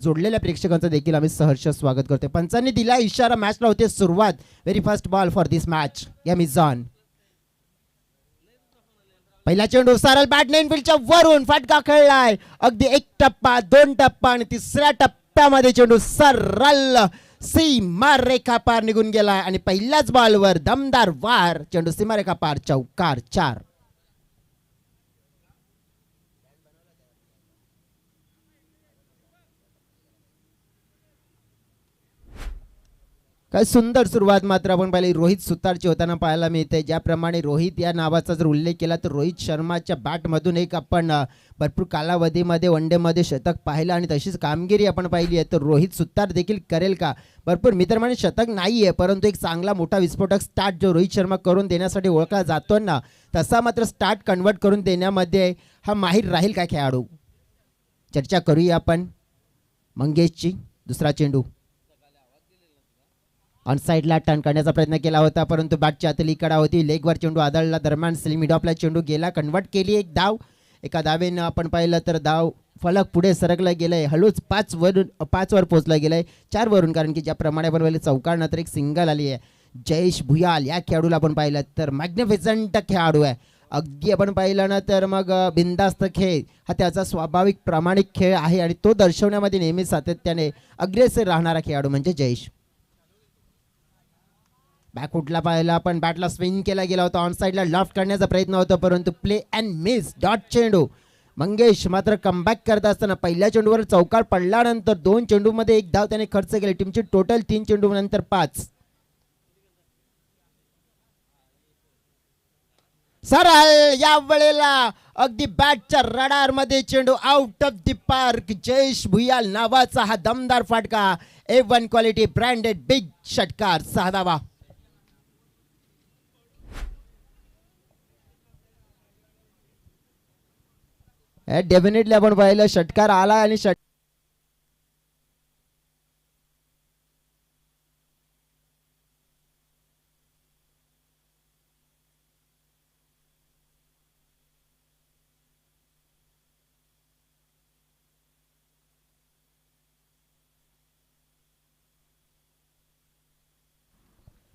जोडलेल्या प्रेक्षकांचं देखील आम्ही सहर्ष स्वागत करतोय. पंचांनी दिला इशारा, मॅचला होते सुरुवात. Very first ball for this match. Game is on. पहिला चेंडू सरळ बॅट नेन फील्डच्या वरून फटका खेळलाय. अगदी एक टप्पा, दोन टप्पा आणि तिसऱ्या टप्प्यामध्ये चेंडू सरळ सीमारेखा पार निघून गेलाय आणि पहिल्याच बॉलवर दमदार वार. चेंडू सीमारेखा पार, चौकार 4. काय सुंदर सुरुवात मात्र आपण पाहिली रोहित सुतारची होताना पाहायला मिळते. ज्याप्रमाणे रोहित या नावाचा जर उल्लेख केला तर रोहित शर्माच्या बॅटमधून एक आपण भरपूर कालावधीमध्ये वनडेमध्ये शतक पाहिलं आणि तशीच कामगिरी आपण पाहिली आहे. तर रोहित सुतार देखील करेल का? भरपूर मी तर म्हणे शतक नाही आहे, परंतु एक चांगला मोठा विस्फोटक स्टार्ट जो रोहित शर्मा करून देण्यासाठी ओळखला जातो ना, तसा मात्र स्टार्ट कन्वर्ट करून देण्यामध्ये हा माहीर राहील का खेळाडू? चर्चा करूया आपण मंगेशची. दुसरा चेंडू ऑन साईडला टर्न करण्याचा प्रयत्न केला होता, परंतु बॅटची आतली कडा होती. लेगवर चेंडू आदळला. दरम्यान मिड ऑफला चेंडू गेला, कन्वर्ट केली एक धाव. एका धावेनं आपण पाहिलं तर धाव फलक पुढे सरकलं गेलंय. हळूच 5 वर पोहोचलं गेलंय 4 वरून, कारण की ज्याप्रमाणे आपण पाहिलं चौकार नंतर एक सिंगल आली आहे. जयेश भुयाल या खेळाडूला आपण पाहिलं तर मॅग्निफिसंट खेळाडू आहे. अगदी आपण पाहिलं ना तर मग बिंदास्त खेळ हा त्याचा स्वाभाविक प्रामाणिक खेळ आहे आणि तो दर्शवण्यामध्ये नेहमी सातत्याने अग्रेसर राहणारा खेळाडू म्हणजे जयेश. बॅकफुटला पाहिला पण बॅटला स्विंग केला गेला होता. ऑन साईडला लॉफ्ट करण्याचा प्रयत्न होता, परंतु प्ले अँड मिस. डॉट चेंडू. मंगेश मात्र कमबॅक करत असताना पहिल्या चेंडूवर चौकार पडल्यानंतर 2 चेंडूमध्ये एक धाव त्याने खर्च केली. टीमची टोटल 3 चेंडू नंतर 5. सरळ या वेळेला अगदी बॅटच्या रडार मध्ये चेंडू out of the park. Jayesh Bhuyal नावाचा हा दमदार फाटका. A1 क्वालिटी ब्रँडेड बिग षटकार. 6 धावा. डेफिनेटली आपण पाहिलं षटकार आला आणि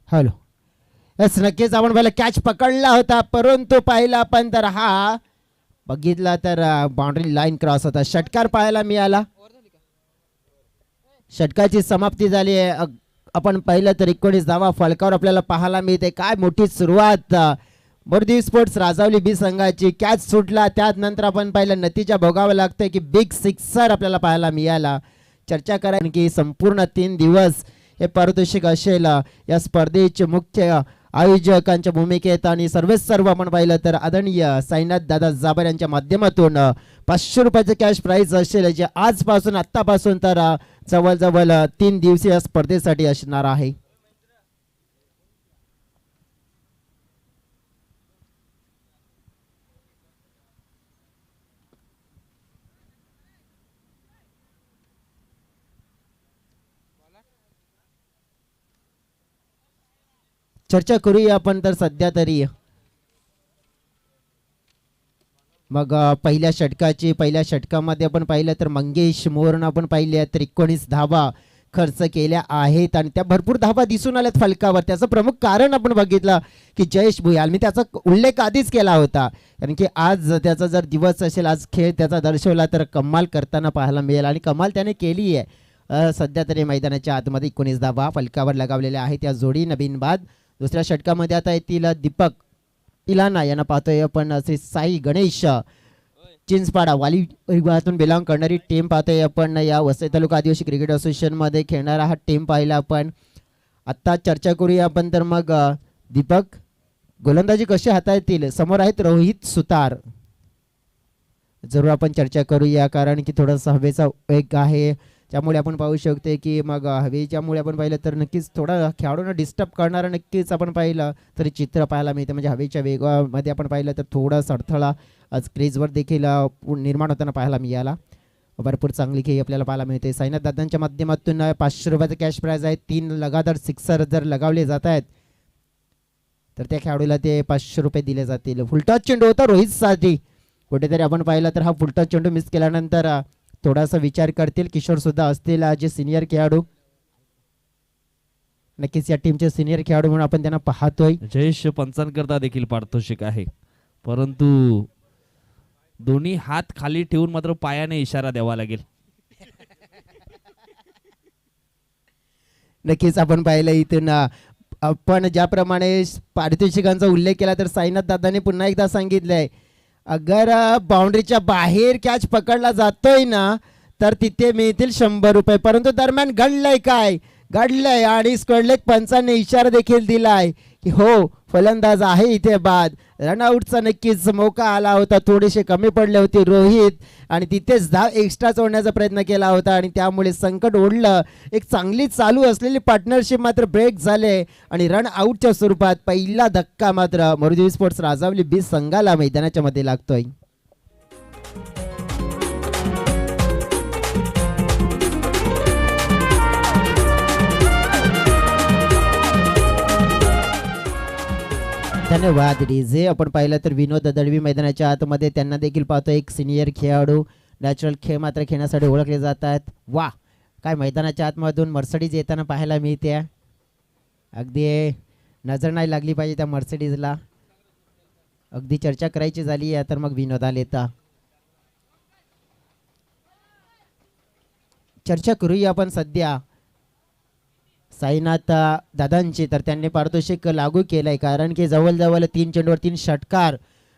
हॅलो यस नक्कीच आपण पाहिलं कॅच पकडला होता, परंतु पाहिला आपण तर हा बघितला तर बाउंड्री लाईन क्रॉस होता. षटकार पाहायला मिळाला. षटकाची समाप्ती झाली आहे. आपण पाहिलं तर 19 धावा फलकावर आपल्याला पाहायला मिळते. काय मोठी सुरुवात मोरदेव स्पोर्ट्स राजावली बी संघाची. कॅच सुटला, त्यानंतर आपण पाहिलं नतीजा भोगावा लागतोय की बिग सिक्सर आपल्याला पाहायला मिळाला. चर्चा करा की संपूर्ण 3 दिवस हे पारितोषिक असेल या स्पर्धेचे मुख्य आयोजकांच्या भूमिकेत आणि सर्व आपण पाहिलं तर आदरणीय साईनाथ दादा जाबर यांच्या माध्यमातून 500 रुपयाचे कॅश प्राइज असेल, जे आजपासून आत्तापासून तर जवळजवळ 3 दिवसीय स्पर्धेसाठी असणार आहे. चर्चा करूया आपण तर सध्या तरी मग पहिल्या षटकामध्ये आपण पाहिलं तर मंगेश मोहरनं आपण पाहिले तर 19 धावा खर्च केल्या आहेत आणि त्या भरपूर धावा दिसून आल्यात फलकावर. त्याचं प्रमुख कारण आपण बघितलं की जयेश भुयाल, मी त्याचा उल्लेख आधीच केला होता, कारण की आज त्याचा जर दिवस असेल, आज खेळ त्याचा दर्शवला तर कमाल करताना पाहायला मिळेल आणि कमाल त्याने केली आहे. सध्या तरी मैदानाच्या आतमध्ये 19 धावा फलकावर लगावलेल्या आहेत. त्या जोडी नवीन बाद. दुसऱ्या षटकामध्ये आता येथील दीपक इलाना यांना पाहतोय आपण. श्री साई गणेश चिंचपाडा वाली विभागातून बिलॉंग करणारी टीम पाहतोय आपण. या वसई तालुका आदिवासी क्रिकेट असोसिएशन मध्ये खेळणारा हा टीम पाहिला आपण. आता चर्चा करूया आपण तर मग दीपक गोलंदाजी कशी हाताळतील. समोर आहेत रोहित सुतार. जरूर आपण चर्चा करूया, कारण की थोडासा हवेचा वेग आहे, त्यामुळे आपण पाहू शकते की मग हवेच्यामुळे आपण पाहिलं तर नक्कीच थोडा खेळाडूंना डिस्टर्ब करणारा नक्कीच आपण पाहिलं तरी चित्र पाहायला मिळतं. म्हणजे हवेच्या वेगामध्ये आपण पाहिलं तर थोडासा अडथळा आज क्रीजवर देखील निर्माण होताना पाहायला मिळाला. भरपूर चांगली खेळी आपल्याला पाहायला मिळते. साईनाथ दादांच्या माध्यमातून 500 रुपयाचं कॅश प्राइज आहे. 3 लगातार सिक्सर जर लगावले जात आहेत तर त्या खेळाडूला ते 500 रुपये दिले जातील. फुलटॉस चेंडू होता रोहितसाठी. कुठेतरी आपण पाहिलं तर हा फुलटॉस चेंडू मिस केल्यानंतर थोडासा विचार करतील. किशोर सुद्धा असतील जे सिनियर खेळाडू, नक्कीच या टीमचे सिनियर खेळाडू म्हणून आपण त्यांना पाहतोय. जयेश पंचांकरता देखील पारितोषिक आहे, परंतु दोन्ही हात खाली ठेवून मात्र पायाने इशारा द्यावा लागेल. नक्कीच आपण पाहिलं इथून आपण ज्याप्रमाणे पारितोषिकांचा उल्लेख केला तर साईनाथ दादाने पुन्हा एकदा सांगितलंय, अगर बाउंड्रीच्या बाहेर कॅच पकडला जातोय ना तर तिथे मिळतील 100 रुपये. परंतु दरम्यान घडलंय काय, घडलंय आणि स्क्वेअरलेग पंचांनी इशारा देखील दिलाय की हो फलंदाज आहे इथे बाद. रनआउटचा नक्कीच मौका आला होता, थोडेसे कमी पडले होते रोहित आणि तिथेच धाव एक्स्ट्रा सोडण्याचा प्रयत्न केला होता आणि त्यामुळे संकट ओढलं. एक चांगली चालू असलेली पार्टनरशिप मात्र ब्रेक झाले आणि रन आउटच्या स्वरूपात पहिला धक्का मात्र मोरदेवी स्पोर्ट्स राजावली बी संघाला मैदानाच्या मध्ये लागतोय. धन्यवाद डीजे. आपण पाहिलं तर विनोद दळवी मैदानाच्या आतमध्ये, त्यांना देखील पाहतो एक सिनियर खेळाडू. नॅचरल खेळ मात्र खेळण्यासाठी ओळखले जातात. वा काय मैदानाच्या आतमधून मर्सिडीज येताना पाहायला मिळते. अगदी नजर नाही लागली पाहिजे त्या मर्सिडीजला. अगदी चर्चा करायची झाली आहे तर मग विनोदाला येता चर्चा करूया आपण सध्या साईनाथ दादांची. तर त्यांनी पारितोषिक लागू केलंय, कारण की जवळजवळ 3 चेंडूवर 3 षटकार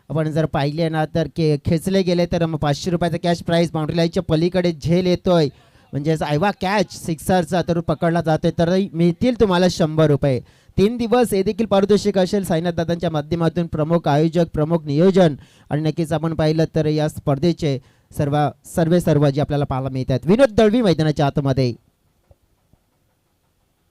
आपण जर पाहिले ना तर खेचले गेले तर मग 500 रुपयाचा कॅश प्राईज बाउंड्री लाईनच्या पलीकडे झेल येतोय. म्हणजे आयवा कॅच सिक्सरचा तर पकडला जातोय तर मिळतील तुम्हाला 100 रुपये. 3 दिवस हे देखील पारितोषिक असेल साईनाथ दादांच्या माध्यमातून. प्रमुख आयोजक, प्रमुख नियोजन आणि नक्कीच आपण पाहिलं तर या स्पर्धेचे सर्व जे आपल्याला पाहायला मिळतात. विनोद दळवी मैदानाच्या आतमध्ये,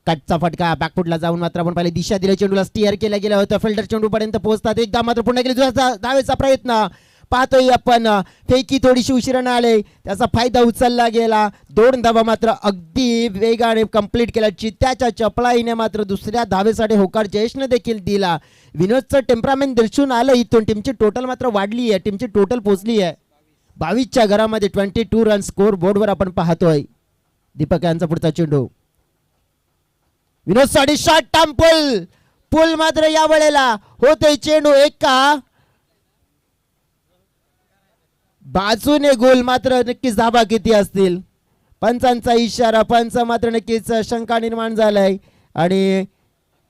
कटचा फटका बॅकफुटला जाऊन मात्र आपण पाहिले दिशा दिल्या चेंडूला स्टिअर केला गेला होता. फिल्डर चेंडू पर्यंत पोहोचतात. एकदा मात्र पुन्हा केली धावेचा प्रयत्न पाहतोय आपण. फेकी थोडीशी उशिराने आले, त्याचा फायदा उचलला गेला. 2 धावा मात्र अगदी वेगाने कंप्लीट केला. चित्त्याच्या चपळाईने मात्र दुसऱ्या धावेसाठी होकार जयेशने देखील दिला. विनोदचं टेम्परामेंट दिसून आलं इथून. टीमची टोटल मात्र वाढली आहे, टीमची टोटल पोहोचली आहे 22च्या घरामध्ये. 22 रन स्कोर बोर्डवर आपण पाहतोय. दीपक यांचा पुढचा चेंडू, विनोद साठी शॉट टाइम पुल मात्र या वेळेला होतोय चेंडू एका बाजूने गोल. मात्र नक्कीच धाबा किती असतील, पंचांचा इशारा. पंच मात्र नक्कीच शंका निर्माण झालाय आणि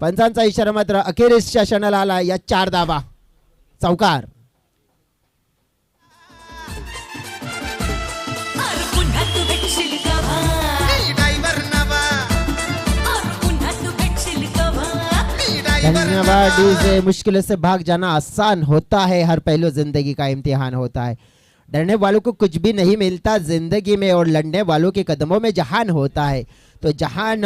पंचांचा इशारा मात्र अखेरीसच्या क्षणाला आला. या 4 धाबा चौकार. धन्यवाद डीजे. मुश्किल से भाग जाना आसान होता है, हर पहलू जिंदगी का इम्तिहान होता है. डरने वालों को कुछ भी नहीं मिलता जिंदगी में और लड़ने वालों के कदमों में जहान होता है. तो जहान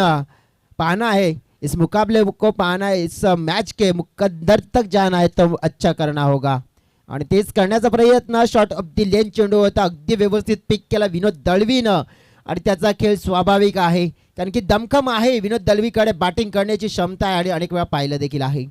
पाना है, इस मुकाबले को पाना है, इस मैच के मुकद्दर तक जाना है तो अच्छा करना होगा आणि तेच करण्याचा प्रयत्न. शॉट ऑफ दी लेन चेंडू होता, अगदी व्यवस्थित पिक केला विनोद दळवीनं आणि त्याचा खेळ स्वाभाविक आहे कारण की दमखम आहे. विनोद दळवीकडे बॅटिंग करण्याची क्षमता आहे आणि अनेक वेळा पाहिलं देखील आहे.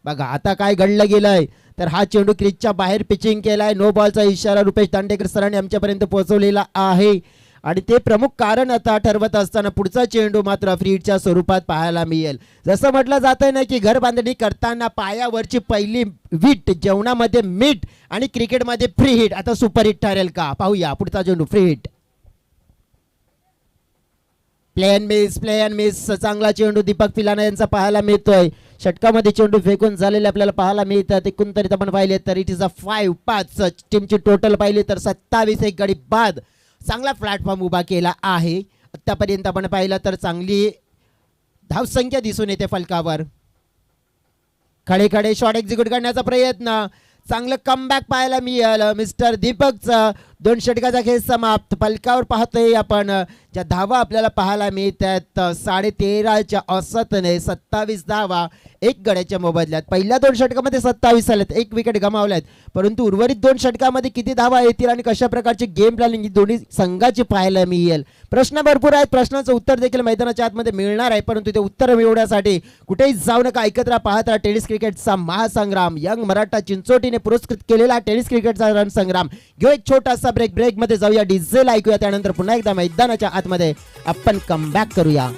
बघा आता काय घडलं गेलंय तर हा चेंडू क्रीजच्या बाहेर पिचिंग केलाय. नो बॉलचा इशारा रुपेश दांडेकर सरांनी आमच्यापर्यंत पोहोचवलेला आहे आणि ते प्रमुख कारण आता ठरवत असताना पुढचा चेंडू मात्र फ्री हिटच्या स्वरूपात पाहायला मिळेल. जसं म्हटलं जातंय ना की घर बांधणी करताना पायावरची पहिली वीट, जेवणामध्ये मीठ आणि क्रिकेटमध्ये फ्री हिट. आता सुपर हिट ठरेल का पाहूया. पुढचा चेंडू free hit. Play and miss चांगला चेंडू दीपक पिलाना यांचा पाहायला मिळतोय. षटकामध्ये चेंडू फेकून झालेले आपल्याला पाहायला मिळतात. एकंदरीत आपण पाहिले तर इट इज अ 5-5. टीमची टोटल पाहिली तर 27 एक गडी बाद चांगला प्लॅटफॉर्म उभा केला आहे. आतापर्यंत आपण पाहिलं तर चांगली धावसंख्या दिसून येते फलकावर. खडे शॉट एक्झिक्यूट करण्याचा प्रयत्न, चांगलं कमबॅक पाहायला मिळालं मिस्टर दीपकचं. 2 षटकाचा खेळ समाप्त. फलकावर पाहतोय आपण ज्या धावा आपल्याला पाहायला मिळतात 13.5च्या औसतने 27 धावा 1 गड्याच्या मोबदल्यात. पहिल्या 2 षटकामध्ये 27 आल्यात, 1 विकेट गमावल्यात, परंतु उर्वरित 2 षटकामध्ये किती धावा येतील आणि कशा प्रकारचे गेम प्लॅनिंग दोन्ही संघाची पाहायला मिळेल. प्रश्न भरपूर आहेत, प्रश्नाचं उत्तर देखील मैदानाच्या आतमध्ये मिळणार आहे, परंतु ते उत्तर मिळवण्यासाठी कुठेही जाऊ नका. ऐकत पाहत राहा टेनिस क्रिकेटचा महासंग्राम. यंग मराठा चिंचोटीने पुरस्कृत केलेला टेनिस क्रिकेटचा रणसंग्राम. घेऊ एक छोटासा छोटासा ब्रेक मध्ये जाऊया, डिझेल ऐकूया, त्यानंतर पुन्हा एकदा मैदानाच्या आतमध्ये आपण कमबॅक करूया.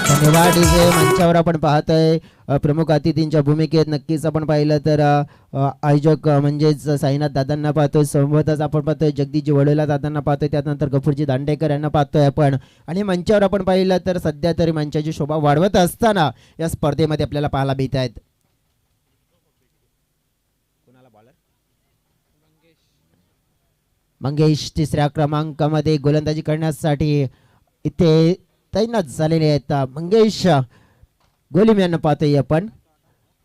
धन्यवाद. डीजे मंचावर आपण पाहतोय प्रमुख अतिथींच्या भूमिकेत नक्कीच आपण पाहिलं तर आयोजक म्हणजेच साईनाथ दादांना पाहतोय, सोबतच आपण पाहतोय जगदीशजी वडोला दादांना पाहतोय, त्यानंतर गफूरजी दांडेकर यांना पाहतोय आपण. आणि मंचावर आपण पाहिलं तर सध्या तरी मंचाची शोभा वाढवत असताना या स्पर्धेमध्ये आपल्याला पाहायला मिळत आहेत. मंगेश तिसऱ्या क्रमांकामध्ये गोलंदाजी करण्यासाठी इथे तैनात झालेले आहेत. मंगेश गोलीम यांना पाहतोय आपण.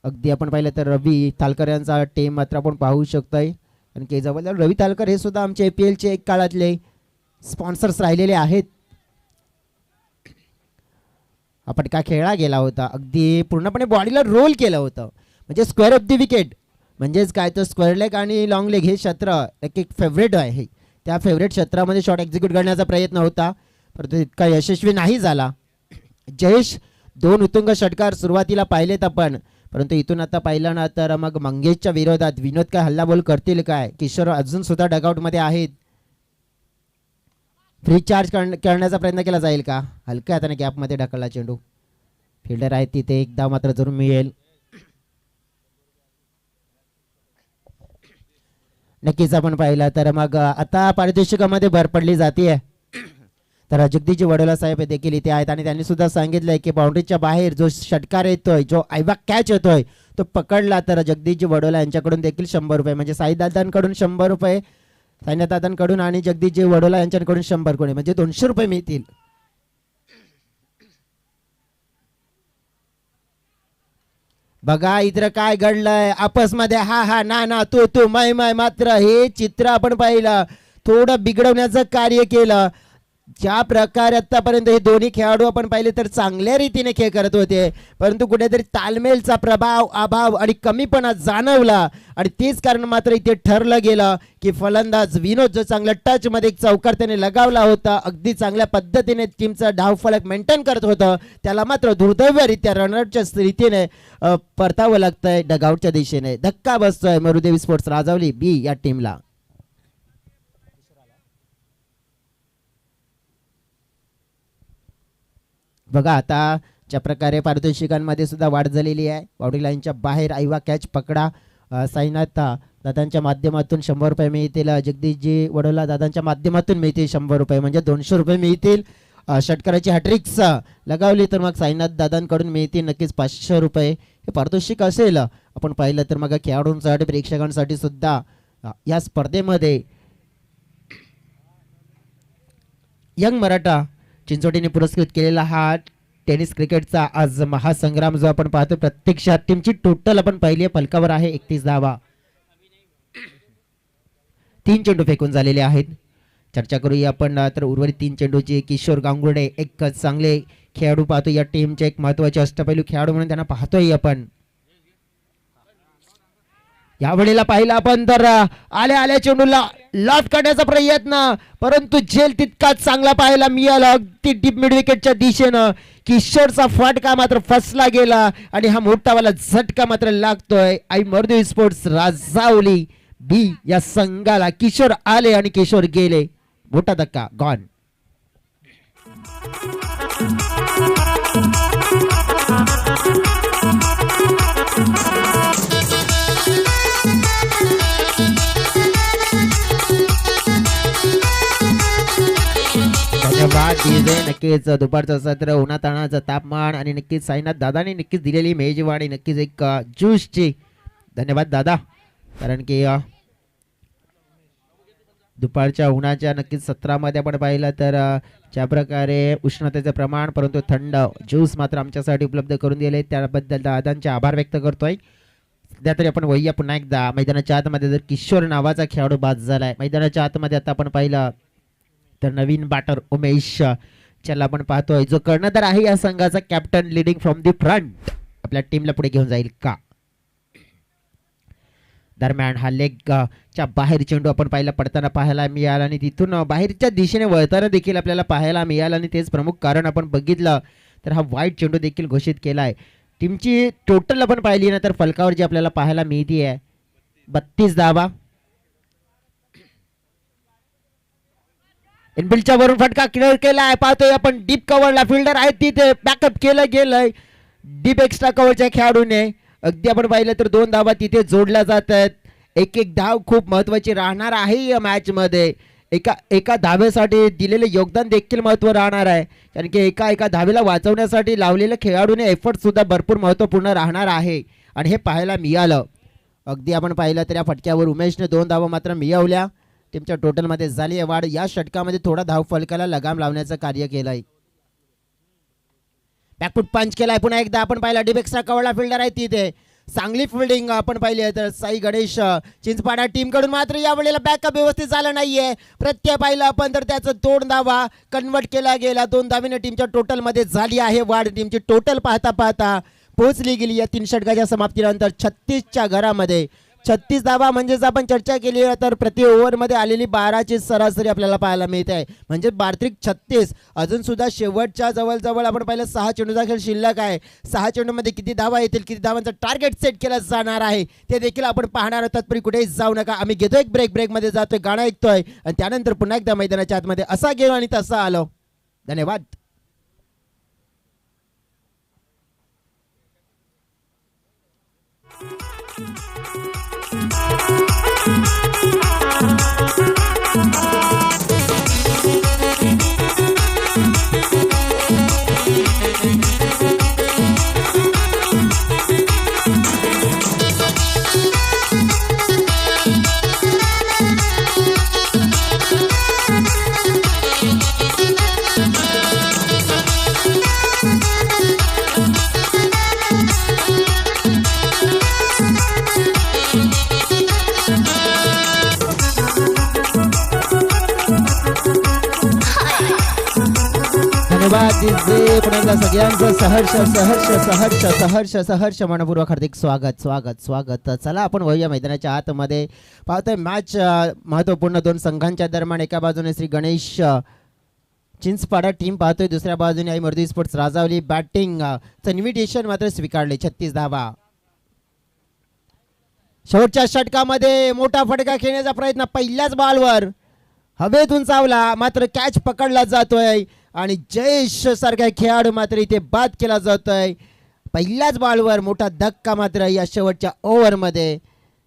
अगदी आपण पाहिलं तर रवी तालकर यांचा टीम मात्र आपण पाहू शकतोय. आणि जवळ रवी तालकर हे सुद्धा आमचे APL चे एक काळातले स्पॉन्सर्स राहिलेले आहेत. आपण का खेळला गेला होता, अगदी पूर्णपणे बॉडीला रोल केलं होतं, म्हणजे स्क्वेअर ऑफ द विकेट, म्हणजेच काय तर स्क्वेअर लेग आणि लॉंग लेग हे क्षेत्र एक फेवरेट आहे. त्या फेवरेट क्षेत्रामध्ये शॉट एक्झिक्यूट करण्याचा प्रयत्न होता, परंतु इतका यशस्वी नाही झाला. जयेश 2 उत्तुंग षटकार सुरुवातीला पाहिलेत आपण, परंतु इथून आता पाहिलं ना तर मग मंगेशच्या विरोधात विनोद काय हल्लाबोल करतील काय. किशोर अजून सुद्धा डगआउटमध्ये आहेत. फ्री चार्ज करण्याचा प्रयत्न केला जाईल का. हलक्या हाताने गॅपमध्ये ढकलला चेंडू. फिल्डर आहे तिथे एकदा मात्र जरूर मिळेल. नक्कीच आपण पाहिलं तर मग आता पारितोषिकामध्ये भर पडली जाते. तर जगदीशजी वडोला साहेब देखील इथे आहेत आणि त्यांनी सुद्धा सांगितलंय की बाउंड्रीच्या बाहेर जो षटकार येतोय, जो आयबा कॅच येतोय तो पकडला तर जगदीशजी वडोला यांच्याकडून देखील 100 रुपये, म्हणजे साईदादांकडून 100 रुपये, साईनाथदादांकडून आणि जगदीशजी वडोला यांच्याकडून 100 रुपये, म्हणजे 200 रुपये मिळतील. बघा इतर काय घडलंय आपसमध्ये, हा हा ना ना तू माय माय, मात्र हे चित्र आपण पाहिलं थोडं बिघडवण्याचं कार्य केलं. ज्या प्रकारे आतापर्यंत हे दोन्ही खेळाडू आपण पाहिले तर चांगल्या रीतीने खेळ करत होते, परंतु कुठेतरी तालमेलचा प्रभाव, अभाव आणि कमीपणा जाणवला आणि तेच कारण मात्र इथे ठरलं गेलं की फलंदाज विनोद जो चांगला टच मध्ये एक चौकार त्याने लगावला होता, अगदी चांगल्या पद्धतीने टीमचा धावफलक मेंटेन करत होतं, त्याला मात्र दुर्दैवरित्या रनआउटच्या रीतीने परतावं लागतंय डगआउटच्या दिशेने. धक्का बसतोय मरुदेवी स्पोर्ट्स राजावली B या टीमला. बघा आता ज्या प्रकारे पारितोषिकांमध्ये सुद्धा वाढ झालेली आहे. बाउंड्री लाईनच्या बाहेर आईवा कॅच पकडा, साईनाथ दादांच्या माध्यमातून 100 रुपये मिळतील, जगदीशजी वडोला दादांच्या माध्यमातून मिळतील 100 रुपये, म्हणजे 200 रुपये मिळतील. षटकाराची हॅट्रिक्स लगावली तर मग साईनाथ दादांकडून मिळतील नक्कीच 500 रुपये हे पारितोषिक असेल. आपण पाहिलं तर मग खेळाडूंसाठी प्रेक्षकांसाठी सुद्धा या स्पर्धेमध्ये यंग मराठा चिंचोटीने पुरस्कृत केलेला हा टेनिस क्रिकेटचा आज महासंग्राम जो आपण पाहतो, प्रत्यक्षात टीमची टोटल आपण पाहिली फलकावर आहे 31 धावा. 3 चेंडू फेकून झालेले आहेत. चर्चा करूया आपण तर उर्वरित 3 चेंडूची. किशोर गांगुर्डे एक चांगले खेळाडू पाहतो या टीमचे, एक महत्वाचे अष्टपैलू खेळाडू म्हणून त्यांना पाहतोय आपण. यावेळेला पाहिलं आपण तर आल्या चेंडूला लॉट करण्याचा प्रयत्न, परंतु झेल तितकाच चांगला पाहायला मिळाला अगदी डीप मिड विकेटच्या दिशेनं. किशोरचा फटका मात्र फसला गेला आणि हा मोठावाला झटका मात्र लागतोय आई मरुदेवी स्पोर्ट्स राजावली B या संघाला. किशोर आले आणि किशोर गेले, मोठा धक्का गॉन. नक्कीच दुपारचं सत्र, उन्हाताणाचं तापमान आणि नक्कीच साईनाथ दादाने नक्कीच दिलेली मेजवानी, नक्कीच एक ज्यूसची धन्यवाद दादा, कारण की दुपारच्या उन्हाच्या नक्कीच सत्रामध्ये आपण पाहिलं तर ज्या प्रकारे उष्णतेचे प्रमाण परंतु थंड ज्यूस मात्र आमच्यासाठी उपलब्ध करून दिले, त्याबद्दल दादांचे आभार व्यक्त करतोय. सध्या तरी आपण वैया पुन्हा एकदा मैदानाच्या आतमध्ये जर किशोर नावाचा खेळाडू बाद झालाय. मैदानाच्या आतमध्ये आता आपण पाहिलं तर नवीन बॅटर उमेश ज्याला आपण पाहतोय, जो कर्णधार आहे या संघाचा, captain leading from the front, आपल्या टीमला पुढे घेऊन जाईल का. दरम्यान हा लेग च्या बाहेर चेंडू आपण पाहायला पाहायला मिळाला आणि तिथून बाहेरच्या दिशेने वळताना देखील आपल्याला पाहायला मिळालं आणि तेच प्रमुख कारण आपण बघितलं तर हा वाईट चेंडू देखील घोषित केला आहे. टीमची टोटल आपण पाहिली ना तर फलकावर जी आपल्याला पाहायला मिळते आहे 32 धावा. इनबिल्डच्या वरून फटका क्लिअर केला आहे. पाहतोय आपण डीप कव्हरला फिल्डर आहे तिथे बॅकअप केलं गेलंय डीप एक्स्ट्रा कव्हरच्या खेळाडूने. अगदी आपण पाहिलं तर 2 धावा तिथे जोडल्या जात आहेत. एक एक धाव खूप महत्वाची राहणार आहे या मॅच मध्ये. एका धावेसाठी दिलेले योगदान देखील महत्व राहणार आहे कारण की एका धावेला वाचवण्यासाठी लावलेल्या खेळाडूने एफर्ट सुद्धा भरपूर महत्वपूर्ण राहणार आहे आणि हे पाहायला मिळालं. अगदी आपण पाहिलं तर या फटक्यावर उमेशने 2 धावा मात्र मिळवल्या. टीमच्या टोटलमध्ये झाली आहे वाढ. या षटकामध्ये थोडा धाव फलकाला लगाम लावण्याचं कार्य केलंय. बॅकफुट पंच केलाय पुन्हा एकदा आपण पाहिला डीप एक्स्ट्रा कव्हरला फिल्डर आहे तिथे चांगली फिल्डिंग आपण पाहिली आहे. तर साई गणेश चिंचपाडा टीम कडून मात्र यावेळेला बॅकअप व्यवस्थित झाला नाहीये. प्रत्यय पाहिलं आपण तर त्याचं 2 धावा कन्वर्ट केला गेला. 2 धावेने टीमच्या टोटल मध्ये झाली आहे वाढ. टीमची टोटल पाहता पोहोचली गेली या 3 षटकाच्या समाप्तीनंतर 36च्या घरामध्ये. 36 धावा म्हणजेच आपण चर्चा केली तर प्रति ओव्हरमध्ये आलेली 12ची सरासरी आपल्याला पाहायला मिळते आहे म्हणजे 12-36. अजून सुद्धा शेवटच्या जवळ आपण पाहिलं 6 चेंडूचा खेळ शिल्लक आहे. 6 चेंडूमध्ये किती धावा येतील किती धावांचं टार्गेट सेट केलं जाणार आहे ते देखील आपण पाहणार आहोत. तत्पूर्वी कुठेही जाऊ नका. आम्ही घेतो एक ब्रेकमध्ये जातोय गाणं ऐकतोय आणि त्यानंतर पुन्हा एकदा मैदानाच्या आतमध्ये असा गेलो आणि तसा आलो. धन्यवाद. सगळ्यांचं सहर्ष सहर्ष सहर्ष सहर्ष सहर्ष मनपूर्वक हार्दिक स्वागत स्वागत स्वागत. चला आपण वळूया मैदानाच्या आतमध्ये. पाहतोय मॅच महत्वपूर्ण 2 संघांच्या दरम्यान. एका बाजूने श्री गणेश चिंचपाडा टीम पाहतोय दुसऱ्या बाजूने आई मर्दी स्पोर्ट्स राजावली बॅटिंग इन्व्हिटेशन मात्र स्वीकारले. 36 धावा. शेवटच्या षटकामध्ये मोठा फटका खेळण्याचा प्रयत्न पहिल्याच बॉलवर हवेतून चावला मात्र कॅच पकडला जातोय आणि जयेश सारख्या खेळाडू मात्र इथे बाद केला जातोय. पहिल्याच बॉलवर मोठा धक्का मात्र या शेवटच्या ओव्हरमध्ये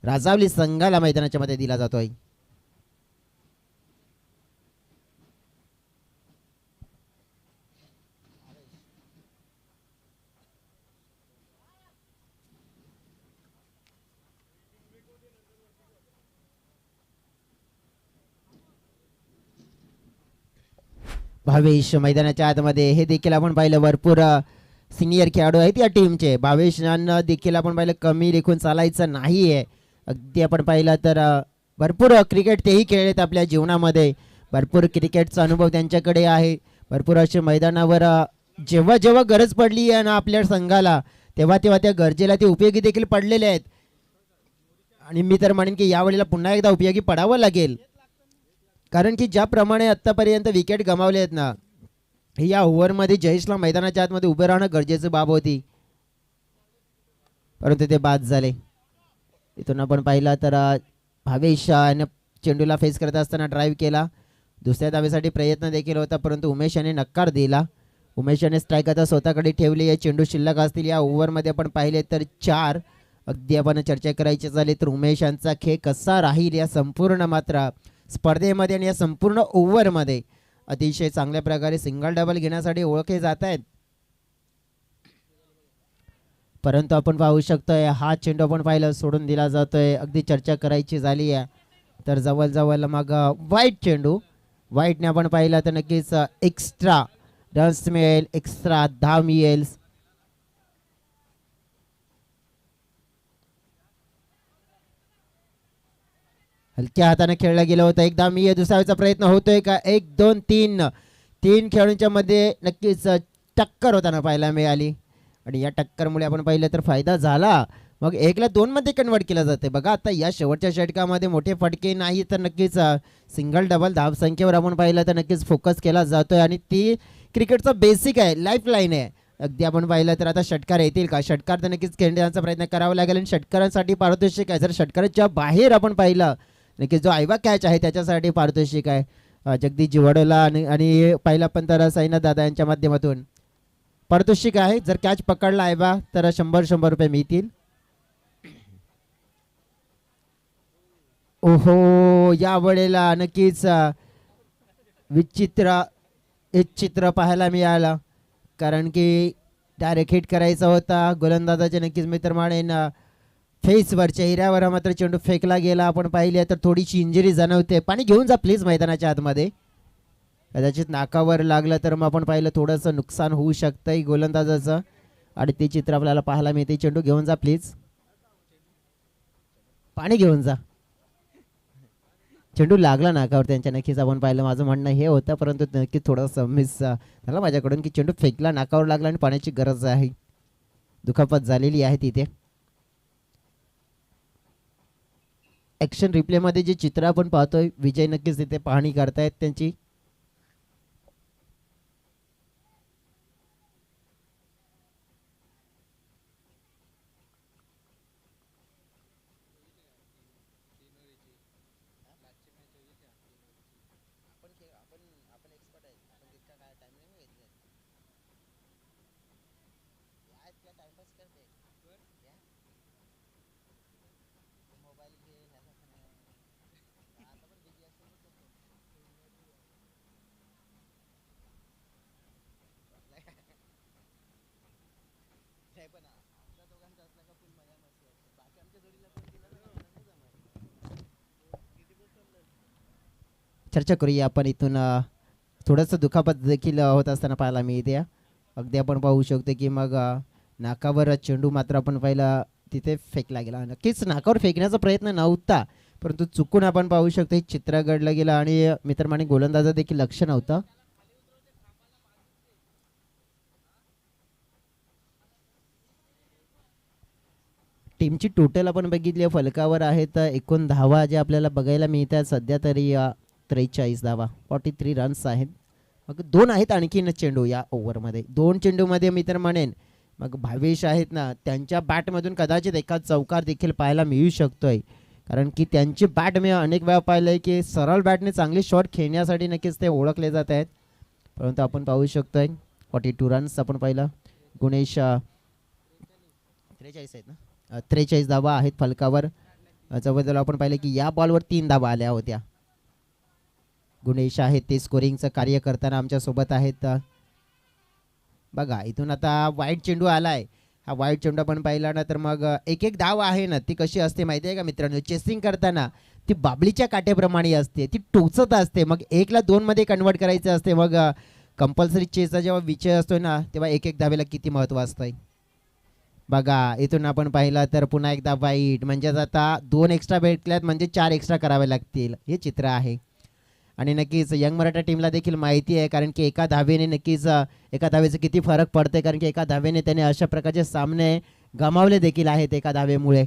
राजावली संघाला मैदानाच्या मध्ये दिला जातोय. भावेश मैदानाच्या आतमध्ये. हे देखील आपण पाहिलं भरपूर सिनियर खेळाडू आहेत या टीमचे. भावेशांना देखील आपण पाहिलं कमी लेखून चालायचं नाही आहे. अगदी आपण पाहिलं तर भरपूर क्रिकेट तेही खेळलेत आपल्या जीवनामध्ये. भरपूर क्रिकेटचा अनुभव त्यांच्याकडे आहे. भरपूर असे मैदानावर जेव्हा जेव्हा गरज पडली आहे ना आपल्या संघाला तेव्हा त्या गरजेला ते उपयोगी देखील पडलेले आहेत आणि मी तर म्हणेन की यावेळेला पुन्हा एकदा उपयोगी पडावं लागेल कारण की ज्याप्रमाणे आत्तापर्यंत विकेट गमावले आहेत ना या ओव्हरमध्ये जयेशला मैदानाच्या आतमध्ये उभे राहणं गरजेचं बाब होती परंतु ते बाद झाले. इथून आपण पाहिलं तर भावेश याने चेंडूला फेस करत असताना ड्राईव्ह केला. दुसऱ्या धावेसाठी प्रयत्न देखील होता परंतु उमेश याने नकार दिला. उमेश याने स्ट्राईक आता स्वतःकडे ठेवली. या चेंडू शिल्लक असतील या ओव्हरमध्ये आपण पाहिले तर 4. अगदी आपण चर्चा करायची झाली तर उमेश यांचा खेळ कसा राहील या संपूर्ण मात्र स्पर्धेमध्ये आणि या संपूर्ण ओव्हरमध्ये अतिशय चांगल्या प्रकारे सिंगल डबल घेण्यासाठी ओळखले जात आहेत परंतु आपण पाहू शकतोय हा चेंडू आपण पाहिलं सोडून दिला जातोय. अगदी चर्चा करायची झाली आहे तर जवळ मग वाईट चेंडू. वाईटने आपण पाहिलं तर नक्कीच एक्स्ट्रा रन्स मिळेल एक्स्ट्रा धाव मिळेल. हलक्या हाताने खेळला गेलं होतं. एकदा मी दुसऱ्याचा प्रयत्न होतोय का 1 2 3 3 खेळाडूंच्या मध्ये नक्कीच टक्कर होताना पाहायला मिळाली आणि या टक्करमुळे आपण पाहिलं तर फायदा झाला मग 1ला 2 मध्ये कन्वर्ट केलं जाते. बघा आता या शेवटच्या षटकामध्ये मोठे फटके नाही तर नक्कीच सिंगल डबल धावसंख्येवर आपण पाहिलं तर नक्कीच फोकस केला जातोय आणि ती क्रिकेटचा बेसिक आहे, लाईफ लाईन आहे. अगदी आपण पाहिलं तर आता षटकार येतील का, षटकार तर नक्कीच खेळण्याचा प्रयत्न करावा लागेल आणि षटकारांसाठी पारितोषिक आहे. जर षटकाराच्या बाहेर आपण पाहिलं नक्कीच जो आयवा कॅच आहे त्याच्यासाठी पारितोषिक आहे. जगदीश जिवाडोला आणि पहिला पण तर साईनाथ दादा यांच्या माध्यमातून पारितोषिक आहे. जर कॅच पकडला आयवा तर 100 रुपये मिळतील. ओहो, या वेळेला नक्कीच विचित्र एक चित्र पाहायला मिळालं, कारण की डायरेक्ट हिट करायचा होता. गोलंदाजाचे नक्कीच मित्र मानेन फेसवर चेहऱ्यावर मात्र चेंडू फेकला गेला. आपण पाहिले तर थोडीशी इंजुरी जाणवते. पाणी घेऊन जा प्लीज मैदानाच्या आतमध्ये. कदाचित नाकावर लागलं तर मग आपण पाहिलं थोडंसं नुकसान होऊ शकतंय गोलंदाजाचं आणि ते चित्र आपल्याला पाहायला मिळते. चेंडू घेऊन जा प्लीज, पाणी घेऊन जा. चेंडू लागला नाकावर त्यांच्या, नक्कीच आपण पाहिलं. माझं म्हणणं हे होतं, परंतु नक्कीच थोडंसं मिस झालं माझ्याकडून की चेंडू फेकला, नाकावर लागला आणि पाण्याची गरज आहे. दुखापत झालेली आहे तिथे. ॲक्शन रिप्लेमध्ये जे चित्र आपण पाहतोय, विजय नक्कीच तिथे पाहणी करतायत त्यांची. चर्चा करूया आपण इथून. थोडंसं दुखापत देखील होत असताना पाहायला मिळते. अगदी आपण पाहू शकतो की मग नाकावर चेंडू मात्र आपण पाहिला तिथे फेकला गेला. नक्कीच नाकावर फेकण्याचा प्रयत्न नव्हता, परंतु चुकून आपण पाहू शकतो हे चित्र घडलं गेलं आणि मित्रमाने गोलंदाजा देखील लक्ष नव्हतं. टीमची टोटल आपण बघितली फलकावर आहेत एकूण धावा जे आपल्याला बघायला मिळतात सध्या तरी 43 धावा, 43 रन्स आहेत. मग 2 आहेत आणखीन चेंडू या ओव्हरमध्ये. 2 चेंडूमध्ये मी तर म्हणेन मग भावेश आहेत ना, त्यांच्या बॅटमधून कदाचित एखाद चौकार देखील पाहायला मिळू शकतोय, कारण की त्यांची बॅट मी अनेक वेळा पाहिलंय की सरळ बॅटने चांगले शॉट खेळण्यासाठी नक्कीच ते ओळखले जात आहेत. परंतु आपण पाहू शकतोय 42 रन्स आपण पाहिलं. गुणेश 43 आहेत ना, 43 धावा आहेत फलकावर. जवळजवळ आपण पाहिलं की या बॉलवर 3 धावा आल्या होत्या. गुणेश आहेत ते स्कोरिंगचं कार्य करताना आमच्या सोबत आहेत. बघा इथून आता वाईट चेंडू आलाय. हा वाईट चेंडू आपण पाहिला ना तर मग एक धाव आहे ना, ती कशी असते माहिती आहे का मित्रांनो, चेसिंग करताना ती बाबलीच्या काट्याप्रमाणे असते, ती टोचत असते. मग 1ला 2 मध्ये कन्वर्ट करायचं असते. मग कंपल्सरी चेसचा जेव्हा विजय असतोय ना, तेव्हा एक धावेला किती महत्त्व असतंय. बघा इथून आपण पाहिलं तर पुन्हा एकदा वाईट, म्हणजेच आता 2 एक्स्ट्रा भेटल्यात म्हणजे 4 एक्स्ट्रा करावे लागतील, हे चित्र आहे. आणि नक्कीच यंग मराठा टीमला देखील माहिती आहे, कारण की एका धावेने नक्कीच एका धावेचं किती फरक पडते, कारण की एका धावेने त्याने अशा प्रकारचे सामने गमावले देखील आहेत एका धावेमुळे.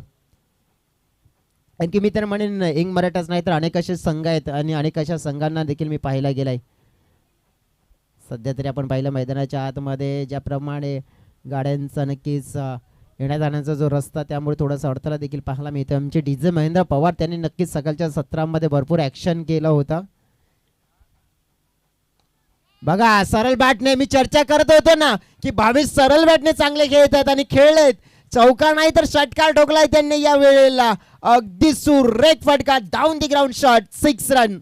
आणखी मी तर म्हणेन यंग मराठाच नाही तर अनेक असे संघ आहेत आणि अनेक अशा संघांना देखील मी पाहायला गेलाय. सध्या तरी आपण पाहिलं मैदानाच्या आतमध्ये ज्याप्रमाणे गाड्यांचा नक्कीच येण्या जाण्याचा जो रस्ता, त्यामुळे थोडासा अडथळा देखील पाहायला मिळतो. आमचे डीजे महेंद्र पवार त्यांनी नक्कीच सकाळच्या सत्रामध्ये भरपूर ॲक्शन केलं होतं. बघा सरळ बॅटने मी चर्चा करत होतो ना की 22 सरळ बॅटने चांगले खेळत आहेत आणि खेळलेत. चौका नाही तर षटकार ठोकलाय त्यांनी या वेळेला. अगदी सुरेख फटका, down the ground shot, 6 run.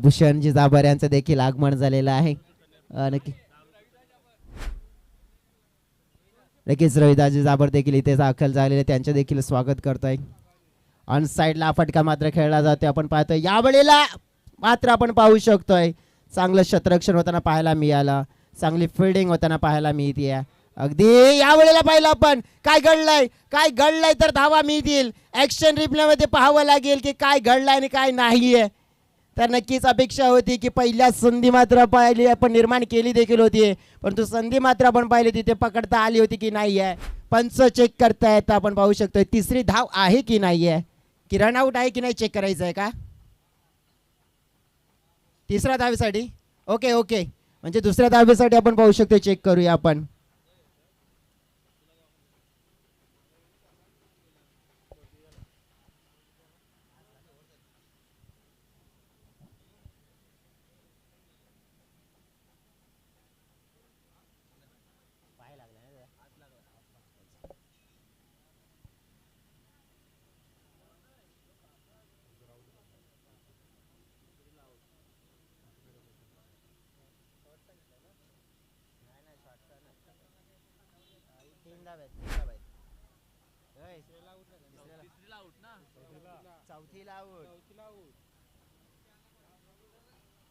Bhushan ji Jabar यांचं देखील आगमन झालेलं आहे. नक्कीच रविदासजी जाबर देखील इथे दाखल झालेले, त्यांचे देखील स्वागत करतोय. ऑन साईडला फटका मात्र खेळला जातोय. आपण पाहतोय यावेळेला मात्र आपण पाहू शकतोय चांगलं क्षेत्ररक्षण होताना पाहायला मिळालं, चांगली फिल्डिंग होताना पाहायला मिळते. अगदी यावेळेला पाहिलं आपण काय घडलंय तर धावा मिळतील. ऍक्शन रिप्लेमध्ये पाहावं लागेल की काय घडलंय आणि काय नाहीये. तर नक्कीच अपेक्षा होती की पहिल्या संधी मात्र पाहिली आपण निर्माण केली देखील होती, परंतु संधी मात्र आपण पाहिली तिथे पकडता आली होती की नाही आहे. पंच चेक करतायत आपण पाहू शकतो. तिसरी धाव आहे की नाही आहे, की रनआउट आहे की नाही चेक करायचं आहे का तिसऱ्या धावेसाठी. ओके ओके, म्हणजे दुसऱ्या धावेसाठी आपण पाहू शकतो. चेक करूया आपण.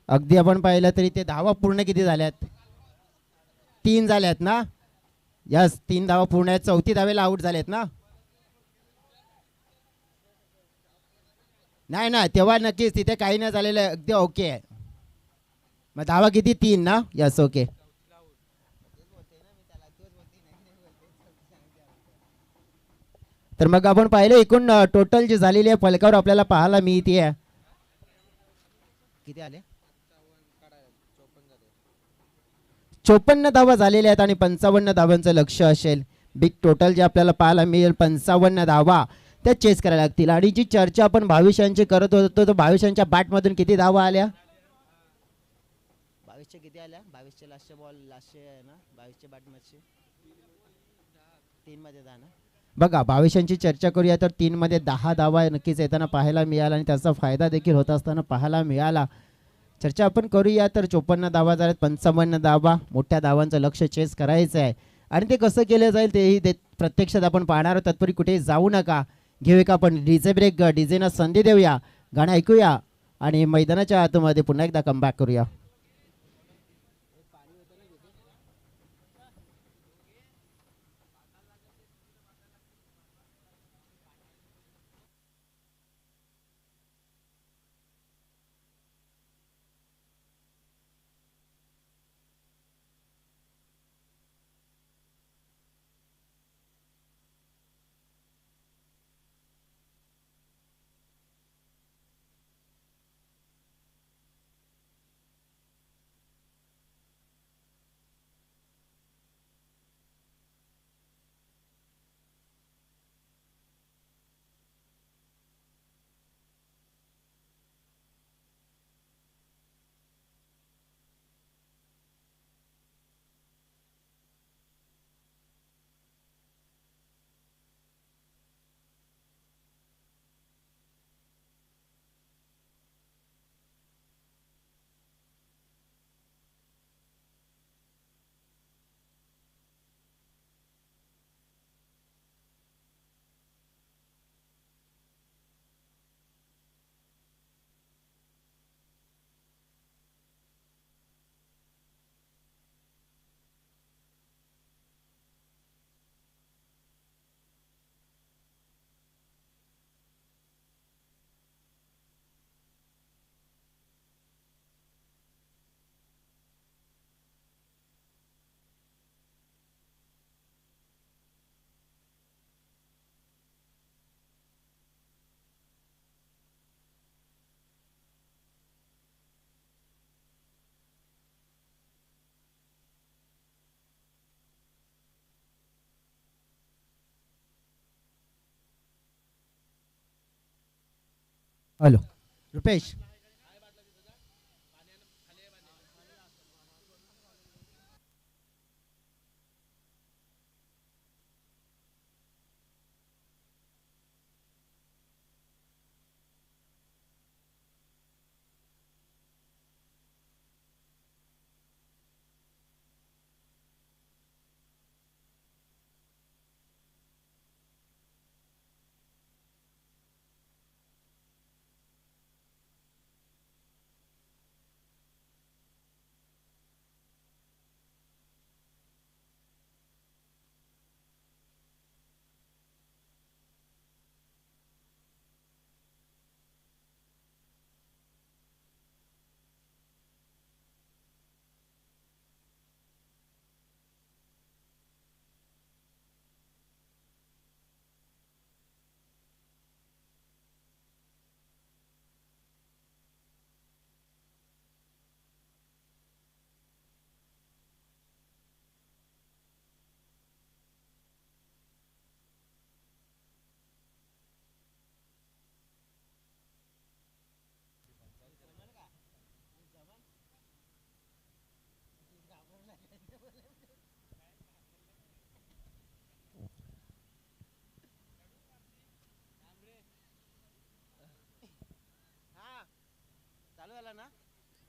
अगदी आपण पाहिलं तरी ते धावा पूर्ण किती झाल्यात, 3 झाल्यात ना. यस, 3 धावा पूर्ण आहेत. चौथी धावेला आउट झालेत ना. नाही ना, तेव्हा नक्कीच तिथे काही नाही झालेलं आहे. अगदी ओके आहे. मग धावा किती, 3 ना. Yes okay. तर मग आपण पाहिलं एकूण टोटल जी झालेली आहे फलकावर आपल्याला पाहायला मिळते. किती आले, 54 धावा झालेल्या आहेत आणि 55 धावांचं लक्ष असेल. बिग टोटल जे आपल्याला पाहायला मिळेल 55 धावा त्या चेस करायला लागतील. आणि जी चर्चा आपण भाविशांची करत होतो, तर भाविशांच्या बॅटमधून किती धावा आल्या, 22चे किती आल्या, 22चे लास्टचे बॉल, लास्टचे आहे ना 22चे बॅटमध्ये 3 मध्ये 10 ना. बघा भाविशांची चर्चा करूया तर 3 मध्ये 10 धावा नक्कीच येताना पाहायला मिळाला आणि त्याचा फायदा देखील होत असताना पाहायला मिळाला. चर्चा आपण करूया तर 54 धावा झाल्यात, 55 धावा, मोठ्या धावांचं लक्ष चेस करायचं आहे. आणि ते कसं केलं जाईल तेही प्रत्यक्षात आपण पाहणार आहोत. तत्पूर्वी कुठे जाऊ नका, घेऊया का आपण डीजे ब्रेक. डीजेना संधी देऊया, गाणं ऐकूया आणि मैदानाच्या आतमध्ये पुन्हा एकदा कमबॅक करूया. हॅलो रुपेश.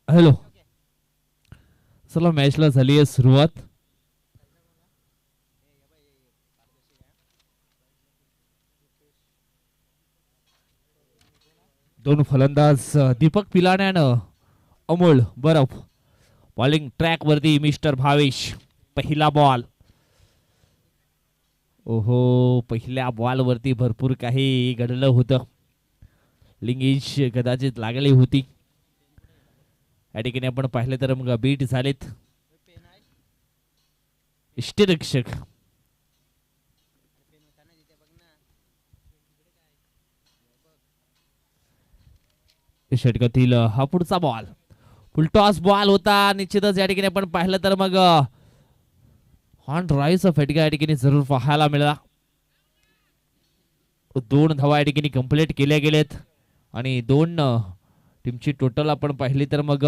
हॅलो, चला मॅचला झाली आहे सुरुवात. दोन फलंदाज दीपक पिलाण्यानं अमोल बरफ. बॉलिंग ट्रॅक वरती मिस्टर भावेश. पहिला बॉल. ओहो, पहिल्या बॉल वरती भरपूर काही घडलं होतं. लिंगेज कदाचित लागली होती. या ठिकाणी आपण पाहिलं तर मग बीट झालेत इष्टरक्षक. षटकातील हा पुढचा बॉल फुलटॉस बॉल होता. निश्चितच या ठिकाणी आपण पाहिलं तर मग ऑन ड्राईव्हचा फटका या ठिकाणी जरूर पाहायला मिळाला. 2 धावा या ठिकाणी कंप्लीट केल्या गेलेत आणि 2 टीमची टोटल आपण पाहिली तर मग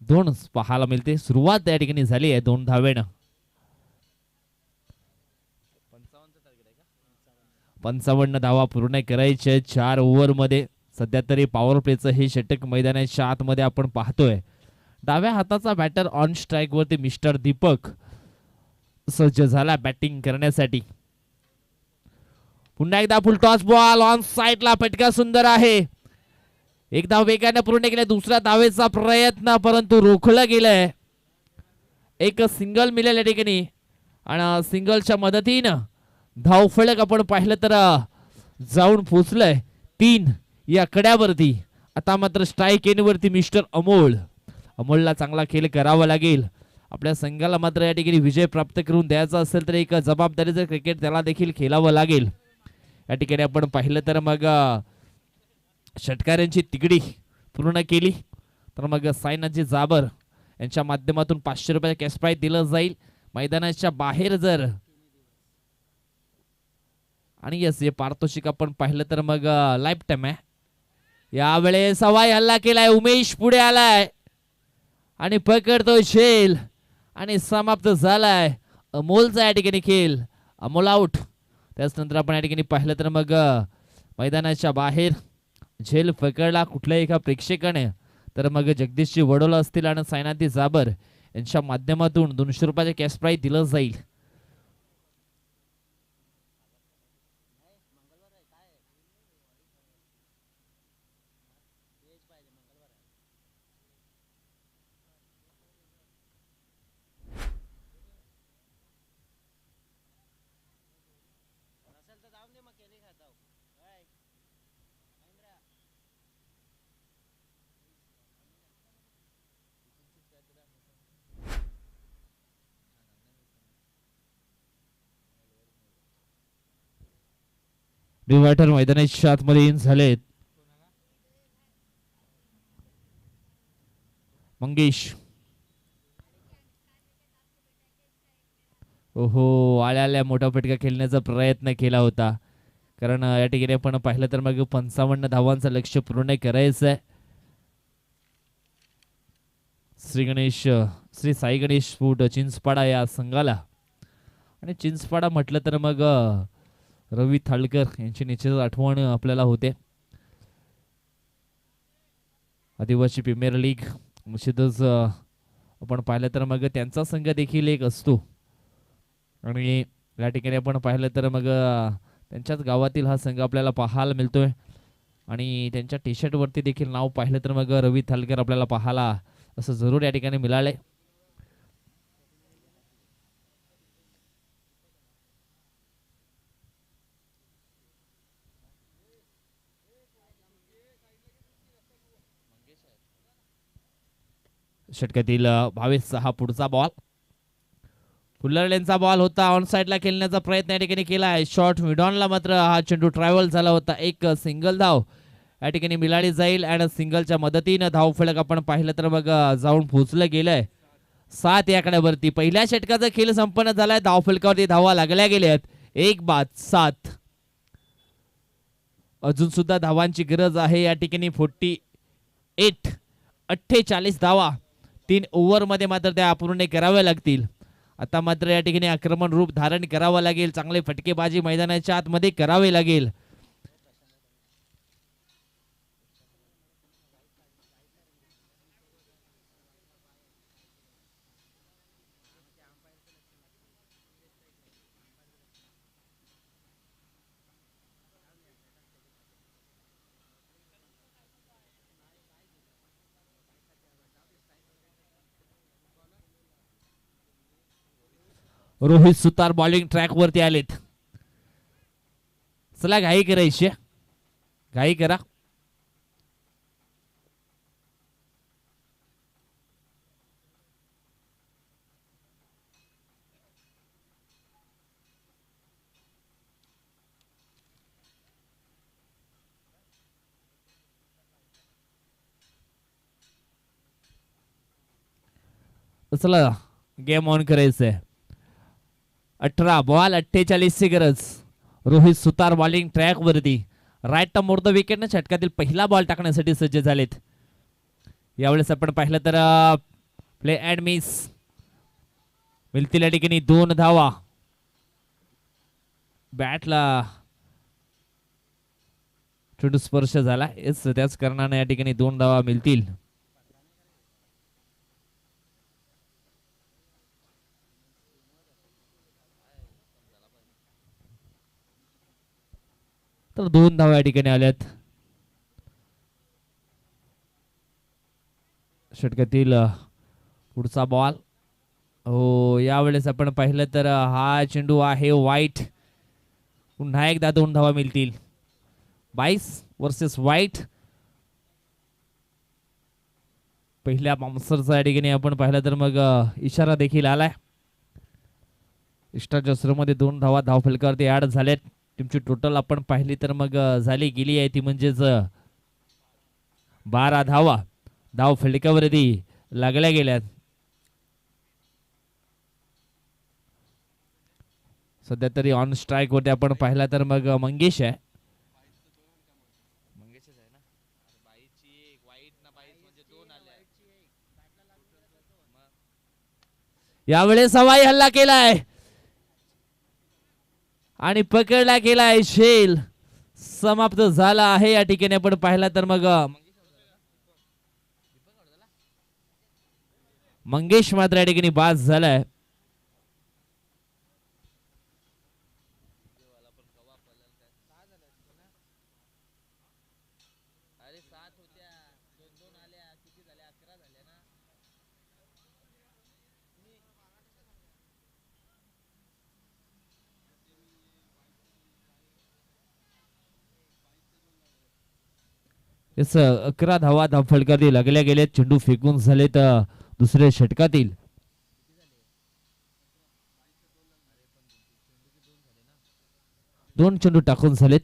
2 पाहायला मिळते. सुरुवात या ठिकाणी झाली आहे 2 धावेनं. 55 धावा पूर्ण करायचे 4 ओव्हर मध्ये. सध्या तरी पॉवर प्लेचं हे षटक मैदानाच्या आतमध्ये आपण पाहतोय. डाव्या हाताचा बॅटर ऑन स्ट्राईक वरती मिस्टर दीपक सज्ज झाला बॅटिंग करण्यासाठी. पुन्हा एकदा फुल टॉस बॉल ऑन साइडला. फटका सुंदर आहे. एक धाव वेगाने पूर्ण केले. दुसऱ्या धावेचा प्रयत्न परंतु रोखलं गेलंय. एक सिंगल मिळेल या ठिकाणी आणि सिंगलच्या मदतीनं धाव फलक आपण पाहिलं तर जाऊन पोचलंय 3 या कड्यावरती. आता मात्र स्ट्राईक एन वरती मिस्टर अमोलला चांगला खेळ करावा लागेल. आपल्या संघाला मात्र या ठिकाणी विजय प्राप्त करून द्यायचा असेल तर एक जबाबदारीचं क्रिकेट त्याला देखील खेळावं लागेल. या ठिकाणी आपण पाहिलं तर मग षटकारांची तिगडी पूर्ण केली तर मग सायनाजी जाबर यांच्या माध्यमातून 500 रुपयाचं कॅश प्राइज दिलं जाईल. मैदानाच्या बाहेर जर आणि यस हे पारितोषिक आपण पाहिलं तर मग लाईफ टाइम आहे. यावेळेस हवाई हल्ला केलाय. उमेश पुढे आलाय आणि पकडतोय झेल आणि समाप्त झालाय अमोलचा या ठिकाणी खेळ. अमोल आउट. त्याचनंतर आपण या ठिकाणी पाहिलं तर मग मैदानाच्या बाहेर झेल पकडला कुठल्याही एका प्रेक्षकाने तर मग जगदीशजी वडोला असतील आणि सायनाथी जाबर यांच्या माध्यमातून 200 रुपयाचे कॅश प्राइज दिलं जाईल. डिवायडर मैदानाच्या आतमध्ये इन झालेत. मंगेश. ओहो, आल्या मोठा फटका खेळण्याचा प्रयत्न केला होता कारण या ठिकाणी आपण पाहिलं तर मग 55 धावांचं लक्ष्य पूर्ण करायचं आहे. श्री साई गणेश फूड चिंचपाडा या संघाला. आणि चिंचपाडा म्हटलं तर मग रवी थाळकर यांची निश्चित आठवण आपल्याला होते. आदिवासी प्रीमियर लीग निश्चितच आपण पाहिलं तर मग त्यांचा संघ देखील एक असतो आणि या ठिकाणी आपण पाहिलं तर मग त्यांच्याच गावातील हा संघ आपल्याला पाहायला मिळतोय आणि त्यांच्या टी शर्ट वरती देखील नाव पाहिलं तर मग रवी थालकर आपल्याला पाहायला असं जरूर या ठिकाणी मिळालंय. षटकातील 22 हा पुढचा बॉल. फुल्लरलेनचा बॉल होता. ऑन साइडला खेळण्याचा प्रयत्न या ठिकाणी केला आहे. शॉर्ट मिडॉनला मात्र हा चेंडू ट्रॅव्हल झाला होता. एक सिंगल धाव या ठिकाणी मिळाली जाईल आणि सिंगलच्या मदतीनं धाव फलक आपण पाहिलं तर मग जाऊन पोहोचलं गेलंय 7 या आकड्यावरती. पहिल्या षटकाचा खेळ संपन्न झालाय. धाव फलकावरती धावा लागल्या गेल्यात 1 बाद 7. अजून सुद्धा धावांची गरज आहे या ठिकाणी. 48 धावा 3 ओव्हर मध्ये मात्र त्या पूर्ण कराव्या लागतील. आता मात्र या ठिकाणी आक्रमण रूप धारण करावं लागेल. चांगले फटकेबाजी मैदानाच्या आतमध्ये करावे लागेल. रोहित सुतार बॉलिंग ट्रॅक वरती आलेत. चला घाई करायची, घाई करा. चला गेम ऑन करायचंय. 18 बॉल 48 ची गरज. रोहित सुतार बॉलिंग ट्रॅक वरती राईट मोर द विकेट ने षटकातील पहिला बॉल टाकण्यासाठी सज्ज झालेत. यावेळेस आपण पाहिलं तर प्ले अँड मिस मिळतील या ठिकाणी 2 धावा. बॅटला चेंडू स्पर्श झाला, त्याच कारणाने या ठिकाणी 2 धावा मिळतील. तर 2 धावा या ठिकाणी आल्यात. षटकातील पुढचा बॉल. हो, यावेळेस आपण पाहिलं तर हा चेंडू आहे वाईट. पुन्हा एकदा 2 धावा मिळतील. 22 वर्सेस वाईट. पहिल्या बाउन्सरचा या ठिकाणी आपण पाहिलं तर मग इशारा देखील आलाय. एक्स्ट्रा जसरमध्ये 2 धावा धाव फलकावरती ऍड झाल्यात. टीमची टोटल आपण पाहिली तर मग झाली गेली आहे ती म्हणजेच 12 धावा धाव फलकावरती लागल्या गेल्यात. सध्या तरी ऑन स्ट्राईक होते आपण पाहिला तर मग मंगेश आहे. यावेळेस हवाई हल्ला केलाय आणि पकडला गेलाय. शेल समाप्त झाला आहे या ठिकाणी आपण पाहिला तर मग मंगेश मात्र या ठिकाणी बाद झालाय. याच 11 धावा धाव फलकावरती लागल्या गेलेत. चेंडू फेकून झालेत दुसऱ्या षटकातील. दोन चेंडू टाकून झालेत.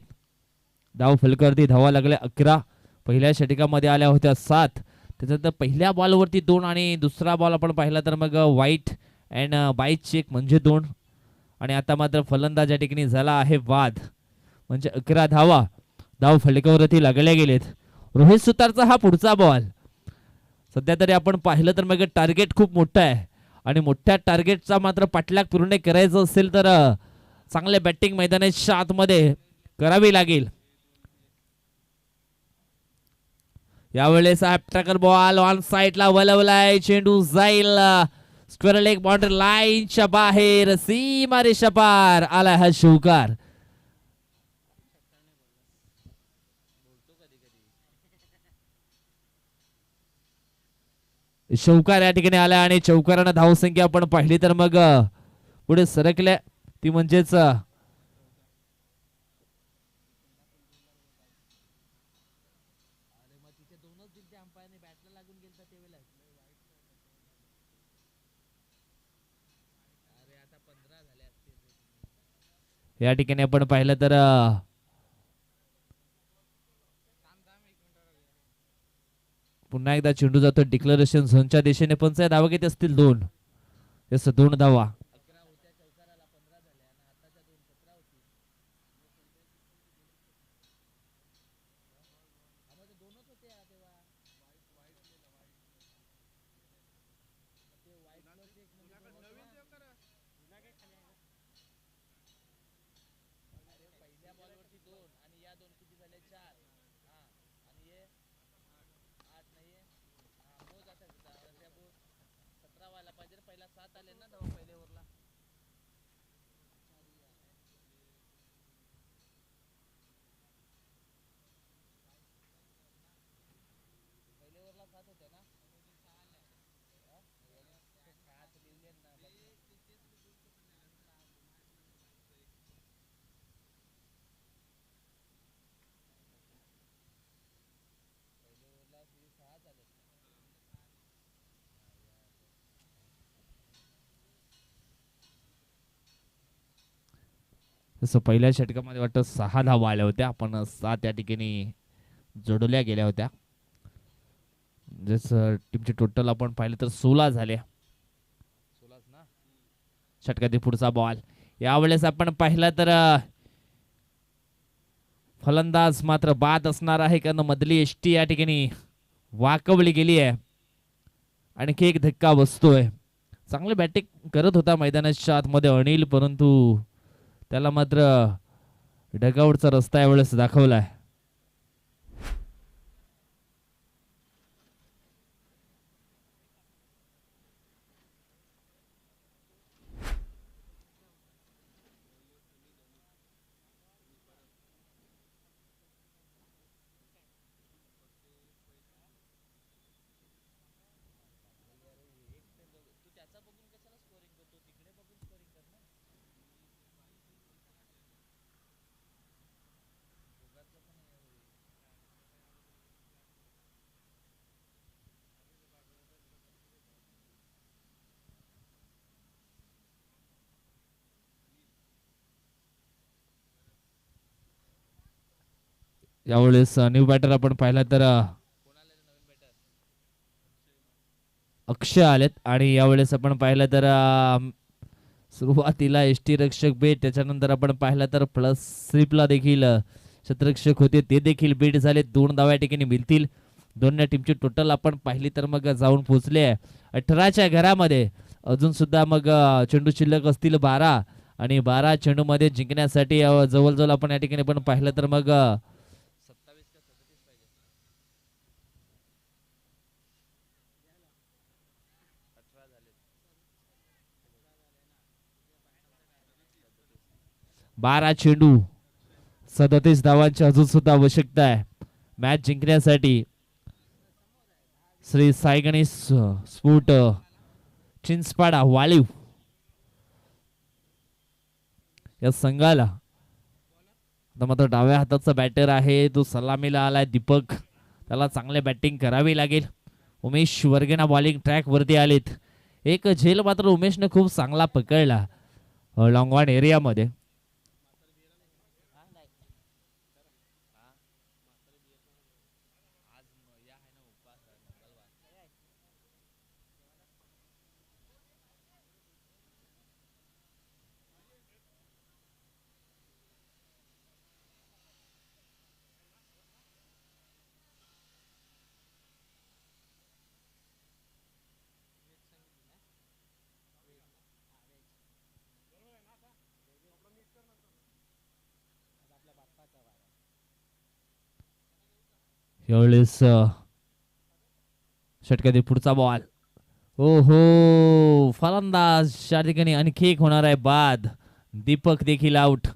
धाव फलकावरती धावा लागल्या 11. पहिल्या षटकामध्ये आल्या होत्या 7. त्याच्यानंतर पहिल्या बॉलवरती 2 आणि दुसरा बॉल आपण पाहिला तर मग वाईट अँड बाय चेक म्हणजे 2. आणि आता मात्र फलंदाज या ठिकाणी झाला आहे बाद. म्हणजे 11 धावा धाव फलकावरती लागल्या गेलेत. रोहित सुतारचा हा पुढचा बॉल. सध्या तरी आपण पाहिलं तर मग टार्गेट खूप मोठं आहे आणि मोठ्या टार्गेटचा मात्र पाठलाग पूर्ण करायचं असेल तर चांगल्या बॅटिंग मैदानाच्या आतमध्ये करावी लागेल. यावेळेस ट्रॅकर बॉल ऑन साइडला वलवलाय. चेंडू जाईल स्क्वेअर लेग बाउंड्री लाईनच्या बाहेर. सीमा रेषा पार आला हा शिवकार. चौकार या ठिकाणी आला आणि चौकारानं धावसंख्या आपण पाहिली तर मग पुढे सरकल्या ती म्हणजेच या ठिकाणी आपण पाहिलं तर पुन्हा एकदा चेंडू जातो डिक्लेरेशन झोनच्या दिशेने. 15 धावा घेत असतील 2. यस 2 धावा. तसं पहिल्या षटकामध्ये वाटतं 6 धावा आल्या होत्या, पण 7 या ठिकाणी जोडल्या गेल्या होत्या. जसं टीमचे टोटल आपण पाहिलं तर 16 झाले. षटकातील पुढचा बॉल यावेळेस आपण पाहिला तर फलंदाज मात्र बाद असणार आहे, कारण मधली एसटी या ठिकाणी वाकवली गेली आहे. आणखी एक धक्का बसतोय. चांगले बॅटिंग करत होता मैदानाच्या आतमध्ये अनिल, परंतु त्याला मात्र डगआउटचा रस्ता यावेळेस दाखवलाय. यावेळेस न्यू बॅटर आपण पाहिला तर अक्षय आलेत. आणि यावेळेस आपण पाहिलं तर सुरुवातीला एसटी रक्षक बेट, त्याच्यानंतर आपण पाहिलं तर प्लस स्लिपला देखील शतरक्षक होते, ते देखील बेट झाले. 2 धावा या ठिकाणी मिळतील. दोन्ही टीमची टोटल आपण पाहिली तर मग जाऊन पोहोचले आहे 18च्या घरामध्ये. अजून सुद्धा मग चेंडू शिल्लक असतील 12, आणि 12 चेंडूमध्ये जिंकण्यासाठी जवळजवळ आपण या ठिकाणी पण पाहिलं तर मग 12 चेंडू 37 धावांची अजून सुद्धा आवश्यकता आहे मॅच जिंकण्यासाठी. श्री साई गणेश स्फोट चिंचपाडा वाळीव या संघाला आता मात्र डाव्या हाताचा बॅटर आहे, तो सलामीला आलाय दीपक, त्याला चांगले बॅटिंग करावी लागेल. उमेश वर्गेना बॉलिंग ट्रॅक वरती आलेत. एक झेल मात्र उमेशने खूप चांगला पकडला लॉंग ऑन एरियामध्ये. यावेळेस षटकातील पुढचा बॉल, हो हो, फलंदाज या ठिकाणी आणखी एक होणार आहे बाद. दीपक देखील आउट.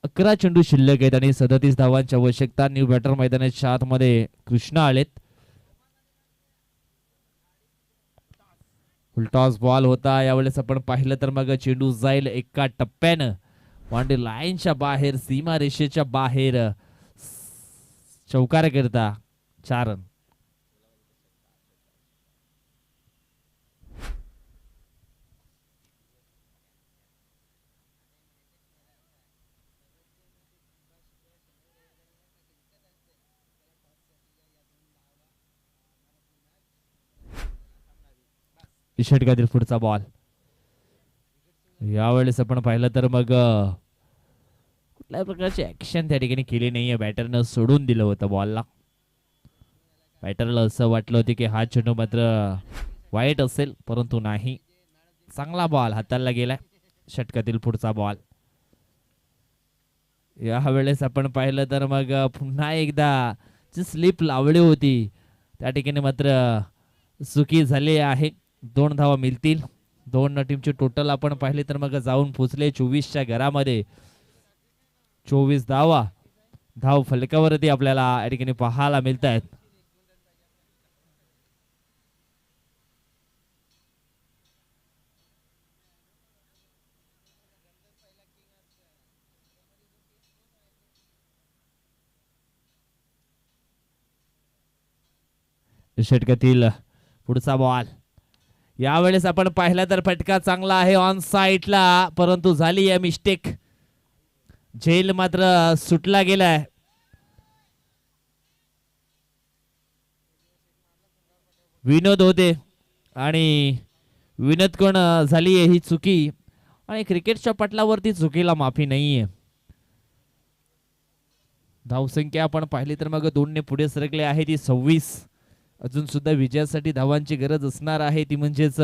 अकरा चेंडू शिल्लक आहेत आणि 37 धावांची आवश्यकता. न्यू बॅटर मैदानाच्या आतमध्ये कृष्णा आलेत. फुलटॉस बॉल होता. यावेळेस आपण पाहिलं तर मग चेंडू जाईल एका टप्प्यानं वांडे लाईनच्या बाहेर, सीमा रेषेच्या बाहेर, चौकार करता 4 रन. षटकातील पुढचा बॉल यावेळेस आपण पाहिलं तर मग कुठल्याही प्रकारची ऍक्शन त्या ठिकाणी केली नाहीये. बॅटरनं सोडून दिलं होतं बॉलला. बॅटरला असं वाटलं होतं की हा चेंडू मात्र वाईट असेल, परंतु नाही. चांगला बॉल हाताला गेलाय. षटकातील पुढचा बॉल. यावेळेस आपण पाहिलं तर मग पुन्हा एकदा जी स्लिप लावली होती त्या ठिकाणी मात्र चुकी झाली आहे. 2 धावा मिळतील. दोन टीमची टोटल आपण पाहिले तर मग जाऊन पोचले 24च्या घरामध्ये. 24 धावा धाव फलकावरती आपल्याला या ठिकाणी पाहायला मिळत आहेत. षटकातील पुढचा बॉल. यावेळेस आपण पाहिलं तर फटका चांगला आहे ऑन साइडला, परंतु झाली आहे मिस्टेक. झेल मात्र सुटला गेलाय. विनोद होते आणि विनोद कोण झाली आहे ही चुकी, आणि क्रिकेटच्या पटलावरती चुकीला माफी नाहीये. धावसंख्या आपण पाहिली तर मग 2 ने पुढे सरकले आहे ती 26. अजून सुद्धा विजयासाठी धावांची गरज असणार आहे ती म्हणजेच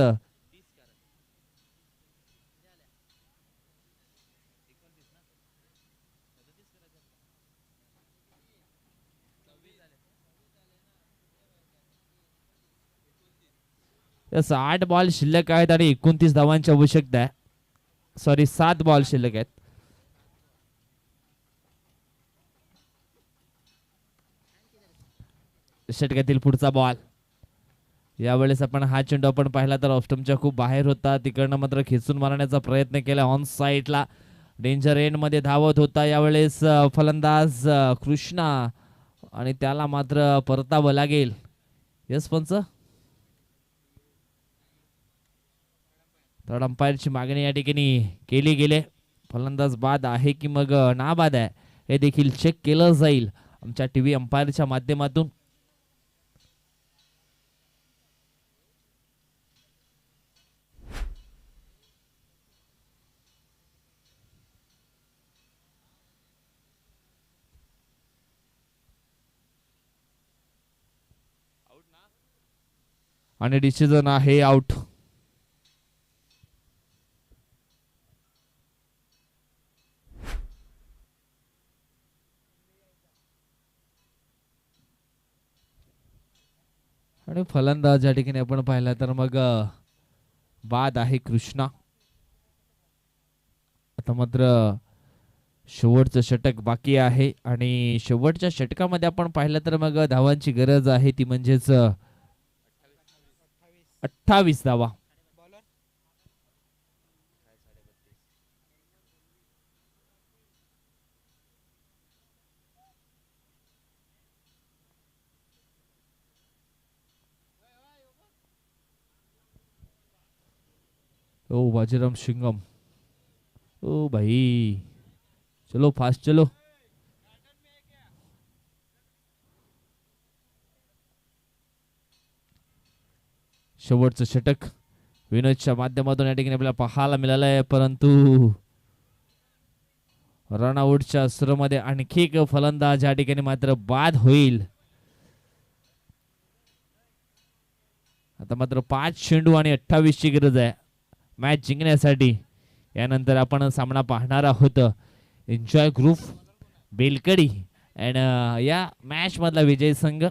तसं 8 बॉल शिल्लक आहेत आणि 29 धावांची आवश्यकता आहे. सॉरी 7 बॉल शिल्लक आहेत. षटकातील पुढचा बॉल. यावेळेस आपण हा चेंडू आपण पाहिला तर ऑफस्टंपच्या खूप बाहेर होता. तिकडनं मात्र खेचून मारण्याचा प्रयत्न केला ऑन साइडला. डेंजर एंड मध्ये धावत होता यावेळेस फलंदाज कृष्णा, आणि त्याला मात्र परतावं लागेल. यस पंच. थर्ड अंपायरची मागणी या ठिकाणी केली गेले. फलंदाज बाद आहे की मग नाबाद आहे हे देखील चेक केलं जाईल आमच्या टीव्ही अंपायरच्या माध्यमातून. आणि डिसिजन आहे आउट. आणि फलंदाज या ठिकाणी आपण पाहिला तर मग बाद आहे कृष्णा. आता मात्र शेवटचं षटक बाकी आहे आणि शेवटच्या षटकामध्ये आपण पाहिलं तर मग धावांची गरज आहे ती म्हणजेच 28 धावा. ओ बाजीराम शिंगम, ओ भाई चलो फास्ट चलो. शेवटचं षटक विनोदच्या माध्यमातून या ठिकाणी आपल्याला पाहायला मिळालं आहे, परंतु रनआउटच्या सुरूमध्ये आणखी एक फलंदाज या ठिकाणी मात्र बाद होईल. आता मात्र 5 चेंडू आणि 28 ची गरज आहे मॅच जिंकण्यासाठी. यानंतर आपण सामना पाहणार आहोत एन्जॉय ग्रुप बेलकडी अँड या मॅच मधला विजय संघ.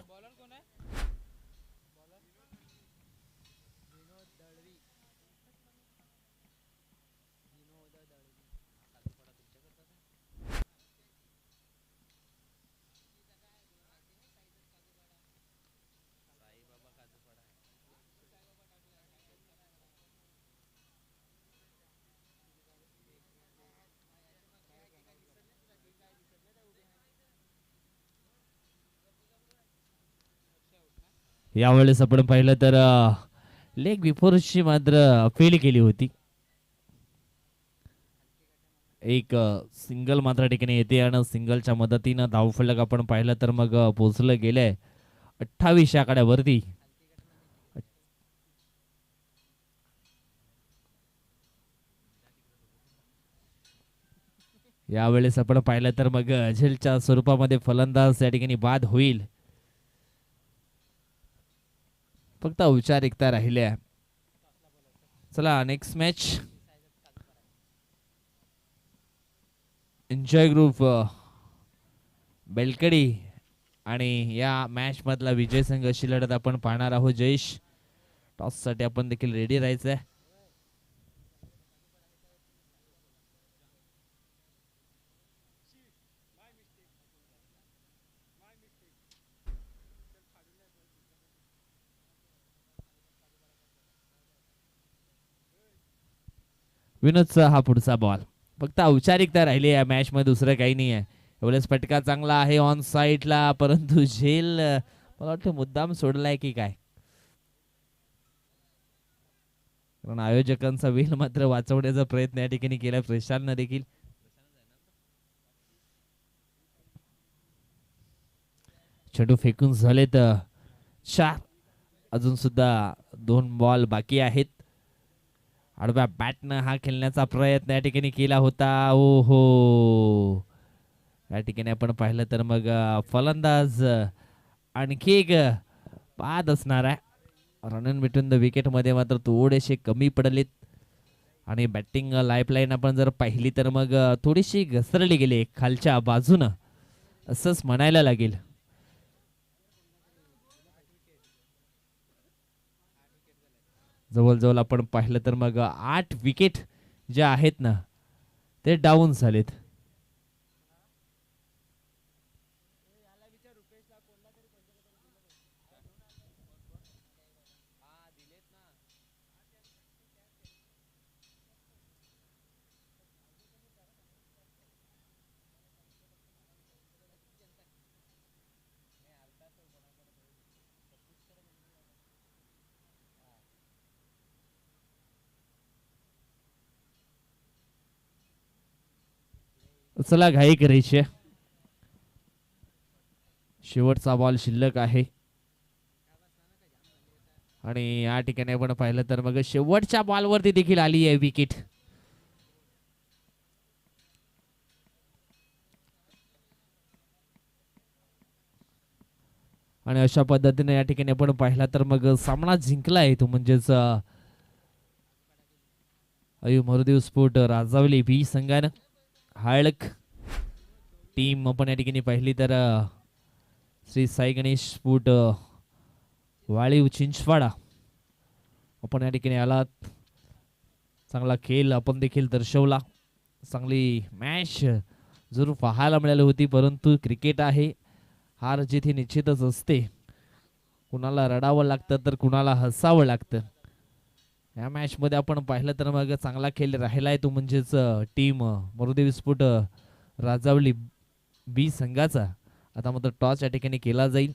यावेळेस आपण पाहिलं तर लेग बिफोरची मात्र फेल केली होती. एक सिंगल मात्र ठिकाणी येते आणि सिंगलच्या मदतीनं धावफलक आपण पाहिलं तर मग पोहोचलं गेलंय 28 आकड्यावरती. यावेळेस आपण पाहिलं तर मग झेलच्या स्वरूपामध्ये फलंदाज या ठिकाणी बाद होईल. फक्त औपचारिकता राहिल्या. चला नेक्स्ट मॅच एन्जॉय ग्रुप बेलकडी आणि या मॅच मधला विजय संघ अशी लढत आपण पाहणार आहोत. जयेश टॉस साठी आपण देखील रेडी राहायचंय. विनोदचा हा पुढचा बॉल. फक्त औपचारिकता राहिली या मॅच मध्ये, दुसरं काही नाही आहे. एवढेच फटका चांगला आहे ऑन साईडला, परंतु झेल मला वाटतं मुद्दाम सोडलाय की काय, कारण आयोजकांचा वेल मात्र वाचवण्याचा प्रयत्न या ठिकाणी केला प्रशांतनं देखील. चेंडू फेकून झालेत 4. अजून सुद्धा 2 बॉल बाकी आहेत. आडव्या बॅटनं हा खेळण्याचा प्रयत्न या ठिकाणी केला होता. ओ हो, या ठिकाणी आपण पाहिलं तर मग फलंदाज आणखी एक बाद असणार आहे. Run in between the wicket मध्ये मात्र थोडेसे कमी पडलेत आणि बॅटिंग लाईफलाईन आपण जर पाहिली तर मग थोडीशी घसरली गेली खालच्या बाजूनं, असंच म्हणायला लागेल. जवळजवळ आपण पाहिलं तर मग 8 विकेट जे आहेत ना ते डाऊन झालेत. चला घाई करायची आहे. शेवटचा बॉल शिल्लक आहे आणि या ठिकाणी आपण पाहिलं तर मग शेवटच्या बॉलवरती देखील आली आहे विकेट. आणि अशा पद्धतीने या ठिकाणी आपण पाहिला तर मग सामना जिंकला आहे तो म्हणजेच अयू मरुदेव स्पोर्ट राजावली बी संघानं. हाळक टीम आपण या ठिकाणी पाहिली तर श्री साई गणेश स्पोर्ट वाळीव चिंचवाडा आपण या ठिकाणी आलात. चांगला खेळ आपण देखील दर्शवला. चांगली मॅच जरूर पाहायला मिळाली होती, परंतु क्रिकेट आहे, हार जीत ही निश्चितच असते. कुणाला रडावं लागतं तर कुणाला हसावं लागतं. या मॅच मध्ये आपण पाहिलं तर मग चांगला खेळ राहिलाय तो म्हणजेच टीम मरुदेव स्पोर्ट राजावली बी संघाचा. आता मात्र टॉस या ठिकाणी केला जाईल.